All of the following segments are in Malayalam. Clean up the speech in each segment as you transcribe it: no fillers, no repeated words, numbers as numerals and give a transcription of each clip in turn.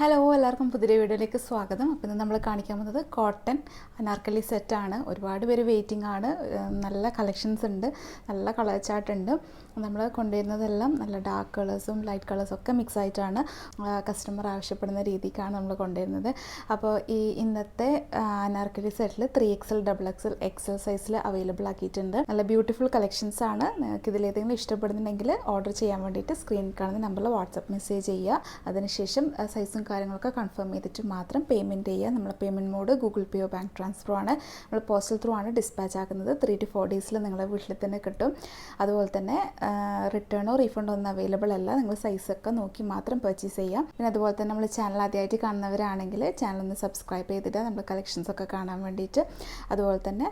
ഹലോ, എല്ലാവർക്കും പുതിയ വീഡിയോയിലേക്ക് സ്വാഗതം. അപ്പോൾ ഇന്ന് നമ്മൾ കാണിക്കാൻ പോകുന്നത് കോട്ടൺ അനാർക്കലി സെറ്റാണ്. ഒരുപാട് പേര് വെയിറ്റിംഗ് ആണ്. നല്ല കളക്ഷൻസ് ഉണ്ട്, നല്ല കളർ ചാർട്ട് ഉണ്ട്. നമ്മൾ കൊണ്ടുവരുന്നതെല്ലാം നല്ല ഡാർക്ക് കളേഴ്സും ലൈറ്റ് കളേഴ്സും ഒക്കെ മിക്സ് ആയിട്ടാണ് കസ്റ്റമർ ആവശ്യപ്പെടുന്ന രീതിക്കാണ് നമ്മൾ കൊണ്ടുവരുന്നത്. അപ്പോൾ ഈ ഇന്നത്തെ അനാർക്കലി സെറ്റിൽ 3XL, XXL, XL സൈസിൽ അവൈലബിൾ ആക്കിയിട്ടുണ്ട്. നല്ല ബ്യൂട്ടിഫുൾ കളക്ഷൻസ് ആണ്. നിങ്ങൾക്ക് ഇതിലേതെങ്കിലും ഇഷ്ടപ്പെടുന്നുണ്ടെങ്കിൽ ഓർഡർ ചെയ്യാൻ വേണ്ടിയിട്ട് സ്ക്രീനിൽ കാണുന്ന നമ്പറിൽ വാട്സപ്പ് മെസ്സേജ് ചെയ്യുക. അതിനുശേഷം സൈസും കാര്യങ്ങളൊക്കെ കൺഫേം ചെയ്തിട്ട് മാത്രം പേയ്മെൻറ്റ് ചെയ്യുക. നമ്മൾ പേയ്മെൻറ്റ് മോഡ് ഗൂഗിൾ പേയോ ബാങ്ക് ട്രാൻസ്ഫറോ ആണ്. നമ്മൾ പോസ്റ്റൽ ത്രൂ ആണ് ഡിസ്പാച്ച് ആക്കുന്നത്. 3 to 4 ഡേയ്സിൽ നിങ്ങളുടെ വീട്ടിൽ തന്നെ കിട്ടും. അതുപോലെ തന്നെ റിട്ടേണോ റീഫണ്ടോ ഒന്നും അവൈലബിൾ അല്ല. നിങ്ങൾ സൈസൊക്കെ നോക്കി മാത്രം പർച്ചേസ് ചെയ്യാം. പിന്നെ അതുപോലെ തന്നെ നമ്മൾ ചാനൽ ആദ്യമായിട്ട് കാണുന്നവരാണെങ്കിൽ ചാനൽ ഒന്ന് സബ്സ്ക്രൈബ് ചെയ്തിട്ട് നമ്മൾ കളക്ഷൻസൊക്കെ കാണാൻ വേണ്ടിയിട്ട്. അതുപോലെ തന്നെ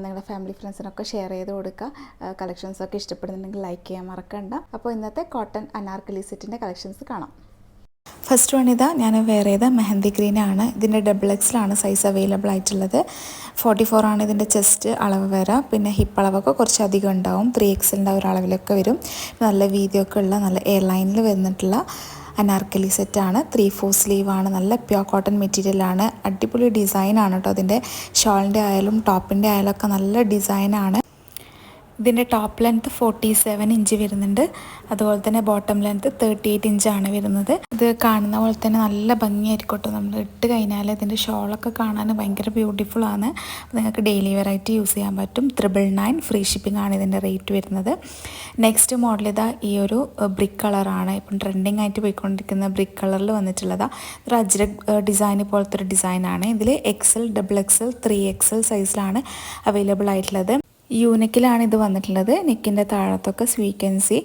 നിങ്ങളുടെ ഫാമിലി ഫ്രണ്ട്സിനൊക്കെ ഷെയർ ചെയ്ത് കൊടുക്കുക. കളക്ഷൻസൊക്കെ ഇഷ്ടപ്പെടുന്നുണ്ടെങ്കിൽ ലൈക്ക് ചെയ്യാൻ മറക്കണ്ട. അപ്പോൾ ഇന്നത്തെ കോട്ടൺ അനാർക്കലി സെറ്റിൻ്റെ കളക്ഷൻസ് കാണാം. ഫസ്റ്റ് വൺ ഇതാ ഞാൻ വെയർ ചെയ്ത മെഹന്തി ഗ്രീൻ ആണ്. ഇതിൻ്റെ XXL സൈസ് അവൈലബിൾ ആയിട്ടുള്ളത്. 44 ആണ് ഇതിൻ്റെ ചെസ്റ്റ് അളവ് വരാം. പിന്നെ ഹിപ്പ് അളവൊക്കെ കുറച്ച് അധികം ഉണ്ടാവും. 3XL ഒരു അളവിലൊക്കെ വരും. നല്ല വീതിയൊക്കെ ഉള്ള നല്ല എയർലൈനിൽ വന്നിട്ടുള്ള അനാർക്കലി സെറ്റാണ്. 3/4 സ്ലീവ് ആണ്. നല്ല പ്യോർ കോട്ടൺ മെറ്റീരിയലാണ്. അടിപൊളി ഡിസൈനാണ് കേട്ടോ. അതിൻ്റെ ഷോളിൻ്റെ ആയാലും ടോപ്പിൻ്റെ ആയാലും ഒക്കെ നല്ല ഡിസൈനാണ്. ഇതിൻ്റെ ടോപ്പ് ലെങ്ത്ത് 47 ഇഞ്ച് വരുന്നുണ്ട്. അതുപോലെ തന്നെ ബോട്ടം ലെങ്ത്ത് 38 ഇഞ്ചാണ് വരുന്നത്. ഇത് കാണുന്ന പോലെ തന്നെ നല്ല ഭംഗിയായിരിക്കും. നമ്മൾ ഇട്ട് കഴിഞ്ഞാൽ ഇതിൻ്റെ ഷോളൊക്കെ കാണാൻ ഭയങ്കര ബ്യൂട്ടിഫുള്ളാണ്. നിങ്ങൾക്ക് ഡെയിലി വെറൈറ്റി യൂസ് ചെയ്യാൻ പറ്റും. 999 ഫ്രീ ഷിപ്പിംഗ് ആണ് ഇതിൻ്റെ റേറ്റ് വരുന്നത്. നെക്സ്റ്റ് മോഡൽ ഇതാ ഈ ഒരു ബ്രിക്ക് കളറാണ്. ഇപ്പം ട്രെൻഡിങ് ആയിട്ട് പോയിക്കൊണ്ടിരിക്കുന്ന ബ്രിക്ക് കളറിൽ വന്നിട്ടുള്ളതാണ്. ഒരു അജ്രക് ഡിസൈൻ പോലത്തെ ഒരു ഡിസൈനാണ്. ഇതിൽ XL, XXL, 3XL സൈസിലാണ് അവൈലബിൾ ആയിട്ടുള്ളത്. യൂണിക്കിലാണ് ഇത് വന്നിട്ടുള്ളത്. നെക്കിൻ്റെ താഴത്തൊക്കെ സ്വീക്കൻസി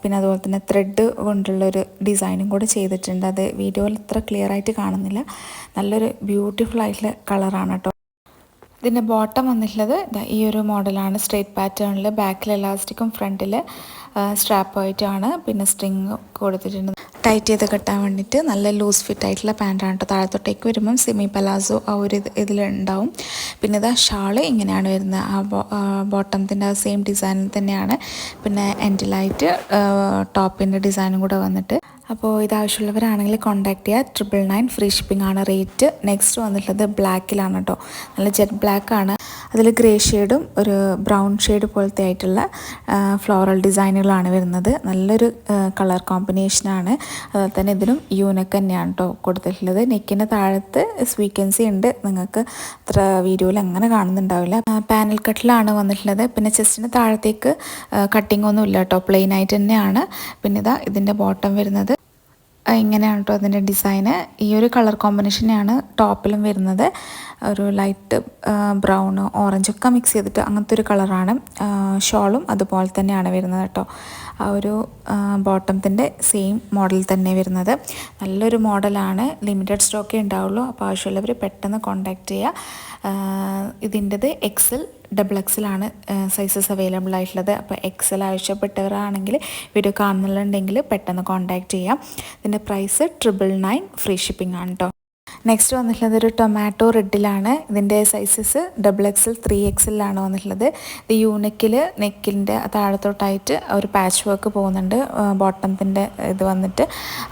പിന്നെ അതുപോലെ തന്നെ ത്രെഡ് കൊണ്ടുള്ളൊരു ഡിസൈനും കൂടെ ചെയ്തിട്ടുണ്ട്. അത് വീഡിയോയിൽ ഇത്ര ക്ലിയർ ആയിട്ട് കാണുന്നില്ല. നല്ലൊരു ബ്യൂട്ടിഫുൾ ആയിട്ടുള്ള കളറാണ് കേട്ടോ. ഇതിൻ്റെ ബോട്ടം വന്നിട്ടുള്ളത് ഈ ഒരു മോഡലാണ്. സ്ട്രേറ്റ് പാറ്റേണിൽ ബാക്കിൽ എലാസ്റ്റിക്കും ഫ്രണ്ടിൽ സ്ട്രാപ്പായിട്ടാണ്. പിന്നെ സ്ട്രിങ് കൊടുത്തിട്ടുണ്ട് ടൈറ്റ് ചെയ്ത് കെട്ടാൻ വേണ്ടിയിട്ട്. നല്ല ലൂസ് ഫിറ്റ് ആയിട്ടുള്ള പാൻറ്റാണ് കേട്ടോ. താഴത്തോട്ടേക്ക് വരുമ്പം സെമി പലാസോ ആ ഒരു ഇതിലുണ്ടാവും. പിന്നെ ഇതാ ഷാള് ഇങ്ങനെയാണ് വരുന്നത്. ആ ബോട്ടത്തിൻ്റെ ആ സെയിം ഡിസൈനിൽ തന്നെയാണ്. പിന്നെ എൻഡിലായിട്ട് ടോപ്പിൻ്റെ ഡിസൈനും കൂടെ വന്നിട്ട്. അപ്പോൾ ഇതാവശ്യമുള്ളവരാണെങ്കിൽ കോൺടാക്ട് ചെയ്യുക. 999 ഫ്രീ ഷിപ്പിംഗ് ആണ് റേറ്റ്. നെക്സ്റ്റ് വന്നിട്ടുള്ളത് ബ്ലാക്കിലാണ് കേട്ടോ. നല്ല ജെറ്റ് ബ്ലാക്ക് ആണ്. അതിൽ ഗ്രേ ഷെയ്ഡും ഒരു ബ്രൗൺ ഷെയ്ഡ് പോലത്തെ ആയിട്ടുള്ള ഫ്ലോറൽ ഡിസൈനുകളാണ് വരുന്നത്. നല്ലൊരു കളർ കോമ്പിനേഷനാണ്. അതുപോലെ തന്നെ ഇതിനും യൂണിക്ക് തന്നെയാണ് കേട്ടോ കൊടുത്തിട്ടുള്ളത്. നെക്കിൻ്റെ താഴത്ത് സ്വീക്കൻസി ഉണ്ട്. നിങ്ങൾക്ക് അത്ര വീഡിയോയിൽ അങ്ങനെ കാണുന്നുണ്ടാവില്ല. പാനൽ കട്ടിലാണ് വന്നിട്ടുള്ളത്. പിന്നെ ചെസ്റ്റിന് താഴത്തേക്ക് കട്ടിംഗ് ഒന്നും ഇല്ല കേട്ടോ. പ്ലെയിൻ ആയിട്ട് തന്നെയാണ്. പിന്നെ ഇതാ ഇതിൻ്റെ ബോട്ടം വരുന്നത് ഇങ്ങനെയാണ് കേട്ടോ. അതിൻ്റെ ഡിസൈന് ഈ ഒരു കളർ കോമ്പിനേഷനെയാണ് ടോപ്പിലും വരുന്നത്. ഒരു ലൈറ്റ് ബ്രൗൺ ഓറഞ്ച് ഒക്കെ മിക്സ് ചെയ്തിട്ട് അങ്ങനത്തെ ഒരു കളറാണ്. ഷോളും അതുപോലെ തന്നെയാണ് വരുന്നത് കേട്ടോ. ആ ഒരു ബോട്ടത്തിൻ്റെ സെയിം മോഡൽ തന്നെ വരുന്നത്. നല്ലൊരു മോഡലാണ്. ലിമിറ്റഡ് സ്റ്റോക്കേ ഉണ്ടാവുള്ളൂ. അപ്പോൾ ആവശ്യമുള്ളവർ പെട്ടെന്ന് കോൺടാക്റ്റ് ചെയ്യുക. ഇതിൻ്റെത് XL, XXL ആണ് സൈസസ് അവൈലബിൾ ആയിട്ടുള്ളത്. അപ്പോൾ XL ആവശ്യപ്പെട്ടവരാണെങ്കിൽ വീഡിയോ കാണുന്നുണ്ടെങ്കിൽ പെട്ടെന്ന് കോൺടാക്റ്റ് ചെയ്യാം. ഇതിൻ്റെ പ്രൈസ് 999 ഫ്രീ ഷിപ്പിംഗ് ആണ് കേട്ടോ. നെക്സ്റ്റ് വന്നിട്ടുള്ളത് ഒരു ടൊമാറ്റോ റെഡിലാണ്. ഇതിൻ്റെ സൈസസ് XXL, 3XL ആണ് വന്നിട്ടുള്ളത്. ഇത് യൂണിക്കിൽ നെക്കിൻ്റെ താഴത്തോട്ടായിട്ട് ഒരു പാച്ച് വർക്ക് പോകുന്നുണ്ട്. ബോട്ടത്തിൻ്റെ ഇത് വന്നിട്ട്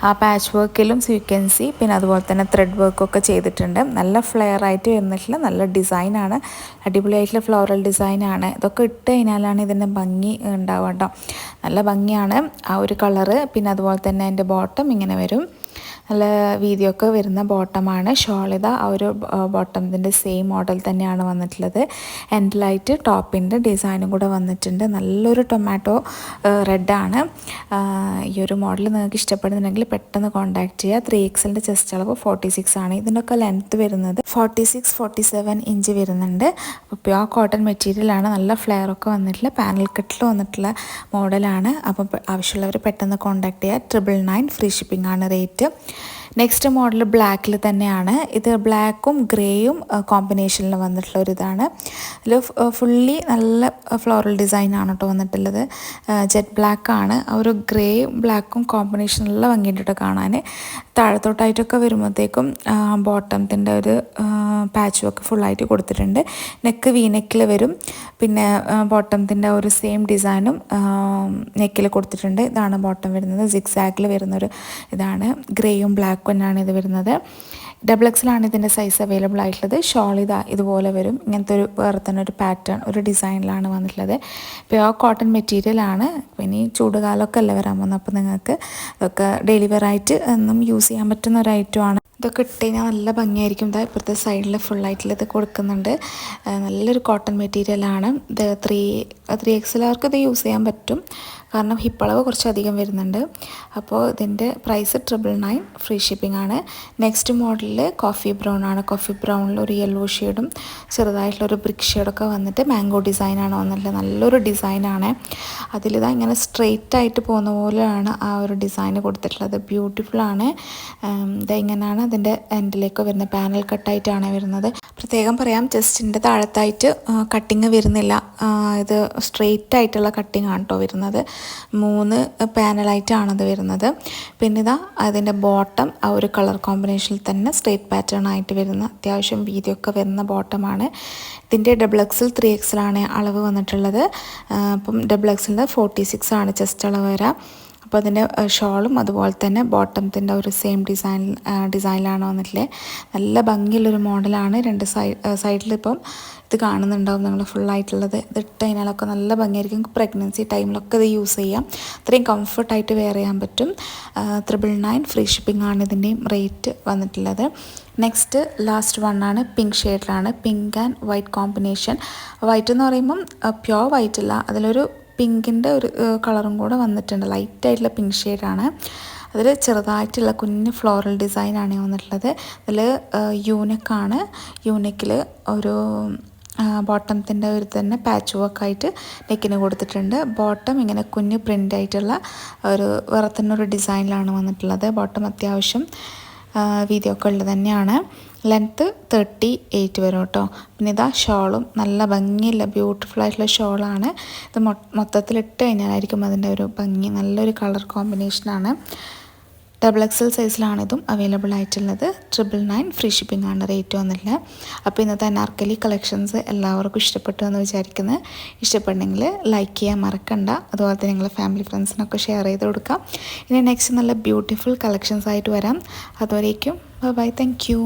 ആ പാച്ച് വർക്കിലും സ്വീക്കൻസി പിന്നെ അതുപോലെ തന്നെ ത്രെഡ് വർക്കൊക്കെ ചെയ്തിട്ടുണ്ട്. നല്ല ഫ്ലെയർ ആയിട്ട് വരുന്നിട്ടുള്ള നല്ല ഡിസൈനാണ്. അടിപൊളിയായിട്ടുള്ള ഫ്ലോറൽ ഡിസൈനാണ്. ഇതൊക്കെ ഇട്ട് കഴിഞ്ഞാലാണ് ഇതിൻ്റെ ഭംഗി ഉണ്ടാവുക കേട്ടോ. നല്ല ഭംഗിയാണ് ആ ഒരു കളറ്. പിന്നെ അതുപോലെ തന്നെ അതിൻ്റെ ബോട്ടം ഇങ്ങനെ വരും. നല്ല വീതിയൊക്കെ വരുന്ന ബോട്ടമാണ്. ഷോളിത ആ ഒരു ബോട്ടത്തിൻ്റെ സെയിം മോഡൽ തന്നെയാണ് വന്നിട്ടുള്ളത്. എൻഡിലായിട്ട് ടോപ്പിൻ്റെ ഡിസൈനും കൂടെ വന്നിട്ടുണ്ട്. നല്ലൊരു ടൊമാറ്റോ റെഡാണ്. ഈ ഒരു മോഡൽ നിങ്ങൾക്ക് ഇഷ്ടപ്പെടുന്നുണ്ടെങ്കിൽ പെട്ടെന്ന് കോൺടാക്റ്റ് ചെയ്യുക. 3XLൻ്റെ ചെസ്റ്റ് അളവ് 46 ആണ്. ഇതിൻ്റെയൊക്കെ ലെങ്ത്ത് വരുന്നത് 46-47 ഇഞ്ച് വരുന്നുണ്ട്. അപ്പോൾ പ്യോർ കോട്ടൺ മെറ്റീരിയലാണ്. നല്ല ഫ്ലെയറൊക്കെ വന്നിട്ടുള്ള പാനൽ കട്ടിൽ വന്നിട്ടുള്ള മോഡലാണ്. അപ്പോൾ ആവശ്യമുള്ളവർ പെട്ടെന്ന് കോൺടാക്ട് ചെയ്യുക. 999 ഫ്രീ ഷിപ്പിംഗ് ആണ് റേറ്റ്. നെക്സ്റ്റ് മോഡൽ ബ്ലാക്കിൽ തന്നെയാണ്. ഇത് ബ്ലാക്കും ഗ്രേയും കോമ്പിനേഷനിൽ വന്നിട്ടുള്ള ഒരു ഇതാണ്. ഇതിൽ ഫുള്ളി നല്ല ഫ്ലോറൽ ഡിസൈനാണ് കേട്ടോ വന്നിട്ടുള്ളത്. ജെറ്റ് ബ്ലാക്കാണ്. ആ ഒരു ഗ്രേയും ബ്ലാക്കും കോമ്പിനേഷനിലുള്ള ഭംഗിയിട്ടിട്ട് കാണാൻ. താഴത്തോട്ടായിട്ടൊക്കെ വരുമ്പോഴത്തേക്കും ബോട്ടത്തിൻ്റെ ഒരു പാച്ചും ഒക്കെ ഫുള്ളായിട്ട് കൊടുത്തിട്ടുണ്ട്. നെക്ക് വി നെക്കിൽ വരും. പിന്നെ ബോട്ടത്തിൻ്റെ ഒരു സെയിം ഡിസൈനും നെക്കിൽ കൊടുത്തിട്ടുണ്ട്. ഇതാണ് ബോട്ടം വരുന്നത്. സിക്സാഗിൽ വരുന്നൊരു ഇതാണ്. ഗ്രേയും ബ്ലാക്കും തന്നെയാണ് ഇത് വരുന്നത്. XXL ആണ് ഇതിൻ്റെ സൈസ് അവൈലബിൾ ആയിട്ടുള്ളത്. ഷോൾ ഇതുപോലെ വരും. ഇങ്ങനത്തെ ഒരു വേറെ തന്നെ ഒരു പാറ്റേൺ ഒരു ഡിസൈനിലാണ് വന്നിട്ടുള്ളത്. പ്യുവർ കോട്ടൺ മെറ്റീരിയലാണ്. പിന്നെ ഈ ചൂടുകാലമൊക്കെ അല്ലേ വരാൻ പോകുന്നത്. അപ്പോൾ നിങ്ങൾക്ക് ഇതൊക്കെ ഡെയിലി വെയർ ആയിട്ട് എന്നും യൂസ് ചെയ്യാൻ പറ്റുന്ന ഒരു ഐറ്റമാണ്. ഇതൊക്കെ ഇട്ട് കഴിഞ്ഞാൽ നല്ല ഭംഗിയായിരിക്കും. ഇതാ ഇപ്പുറത്തെ സൈഡിൽ ഫുള്ളായിട്ടുള്ള ഇത് കൊടുക്കുന്നുണ്ട്. നല്ലൊരു കോട്ടൺ മെറ്റീരിയലാണ്. ഇത് 3XLർക്ക് ഇത് യൂസ് ചെയ്യാൻ പറ്റും. കാരണം ഹിപ്പളവ് കുറച്ചധികം വരുന്നുണ്ട്. അപ്പോൾ ഇതിൻ്റെ പ്രൈസ് 999 ഫ്രീ ഷിപ്പിംഗ് ആണ്. നെക്സ്റ്റ് മോഡലിൽ കോഫി ബ്രൗൺ ആണ്. കോഫി ബ്രൗണിൽ ഒരു യെല്ലോ ഷെയ്ഡും ചെറുതായിട്ടുള്ളൊരു ബ്രിക്ക് ഷെയ്ഡൊക്കെ വന്നിട്ട് മാംഗോ ഡിസൈനാണ് വന്നിട്ടുള്ളത്. നല്ലൊരു ഡിസൈനാണ്. അതിലിതാ ഇങ്ങനെ സ്ട്രെയിറ്റ് ആയിട്ട് പോകുന്ന പോലെയാണ് ആ ഒരു ഡിസൈൻ കൊടുത്തിട്ടുള്ളത്. ബ്യൂട്ടിഫുള്ളാണ്. ഇതാ ഇങ്ങനെയാണ് അതിൻ്റെ എൻഡിലേക്ക് വരുന്നത്. പാനൽ കട്ടായിട്ടാണ് വരുന്നത്. പ്രത്യേകം പറയാം, ചെസ്റ്റിൻ്റെ താഴത്തായിട്ട് കട്ടിങ് വരുന്നില്ല. ഇത് സ്ട്രെയിറ്റ് ആയിട്ടുള്ള കട്ടിങ് ആണ് കേട്ടോ വരുന്നത്. 3 പാനലായിട്ടാണത് വരുന്നത്. പിന്നെ ഇതാ അതിൻ്റെ ബോട്ടം ആ ഒരു കളർ കോമ്പിനേഷനിൽ തന്നെ സ്ട്രെയിറ്റ് പാറ്റേൺ ആയിട്ട് വരുന്ന അത്യാവശ്യം വീതിയൊക്കെ വരുന്ന ബോട്ടമാണ്. ഇതിൻ്റെ XXL 3XL ആണ് അളവ് വന്നിട്ടുള്ളത്. അപ്പം XXL 46 ആണ് ചെസ്റ്റ് അളവ് വരാം. അപ്പോൾ അതിൻ്റെ ഷോളും അതുപോലെ തന്നെ ബോട്ടത്തിൻ്റെ ഒരു സെയിം ഡിസൈനിലാണ് വന്നിട്ടുള്ളത്. നല്ല ഭംഗിയുള്ളൊരു മോഡലാണ്. 2 സൈഡിലിപ്പം ഇത് കാണുന്നുണ്ടാവും നിങ്ങൾ ഫുള്ളായിട്ടുള്ളത്. ഇത് ഇട്ട് കഴിഞ്ഞാലൊക്കെ നല്ല ഭംഗിയായിരിക്കും. പ്രഗ്നൻസി ടൈമിലൊക്കെ ഇത് യൂസ് ചെയ്യാം. അത്രയും കംഫർട്ടായിട്ട് വെയർ ചെയ്യാൻ പറ്റും. 999 ഫ്രീ ഷിപ്പിംഗ് ആണ് ഇതിൻ്റെയും റേറ്റ് വന്നിട്ടുള്ളത്. നെക്സ്റ്റ് ലാസ്റ്റ് വണ്ണാണ് പിങ്ക് ഷെയ്ഡിലാണ്. Pink and white combination. White എന്ന് പറയുമ്പം പ്യുവർ വൈറ്റ് അല്ല, അതിലൊരു പിങ്കിൻ്റെ ഒരു കളറും കൂടെ വന്നിട്ടുണ്ട്. ലൈറ്റായിട്ടുള്ള പിങ്ക് ഷെയ്ഡാണ്. അതിൽ ചെറുതായിട്ടുള്ള കുഞ്ഞ് ഫ്ലോറൽ ഡിസൈനാണ് വന്നിട്ടുള്ളത്. അതിൽ യൂനെക്കാണ്. യൂനെക്കിൽ ഒരു ബോട്ടത്തിൻ്റെ ഒരു തന്നെ പാച്ച് വർക്കായിട്ട് നെക്കിന് കൊടുത്തിട്ടുണ്ട്. ബോട്ടം ഇങ്ങനെ കുഞ്ഞ് പ്രിൻ്റ് ആയിട്ടുള്ള ഒരു വേറെ തന്നെ ഒരു ഡിസൈനിലാണ് വന്നിട്ടുള്ളത്. ബോട്ടം അത്യാവശ്യം വീതിയൊക്കെ ഉള്ളത് തന്നെയാണ്. ലെങ്ത്ത് 38 വരും കേട്ടോ. പിന്നെ ഇതാ ഷോളും നല്ല ഭംഗിയുള്ള ബ്യൂട്ടിഫുൾ ആയിട്ടുള്ള ഷോളാണ്. ഇത് മൊത്തത്തിലിട്ട് കഴിഞ്ഞാലായിരിക്കും അതിൻ്റെ ഒരു ഭംഗി. നല്ലൊരു കളർ കോമ്പിനേഷനാണ്. XXL സൈസിലാണ് ഇതും അവൈലബിൾ ആയിട്ടുള്ളത്. 999 ഫ്രീ ഷിപ്പിംഗ് ആണ് റേറ്റ് വന്നിട്ടുള്ളത്. അപ്പോൾ ഇന്നത്തെ അനാർക്കലി കളക്ഷൻസ് എല്ലാവർക്കും ഇഷ്ടപ്പെട്ടു എന്ന് വിചാരിക്കുന്നത്. ഇഷ്ടപ്പെട്ടെങ്കിൽ ലൈക്ക് ചെയ്യാൻ മറക്കണ്ട. അതുപോലെ തന്നെ നിങ്ങളുടെ ഫാമിലി ഫ്രണ്ട്സിനൊക്കെ ഷെയർ ചെയ്ത് കൊടുക്കാം. ഇനി നെക്സ്റ്റ് നല്ല ബ്യൂട്ടിഫുൾ കളക്ഷൻസ് ആയിട്ട് വരാം. അതുവരേക്കും ബൈ. Thank you.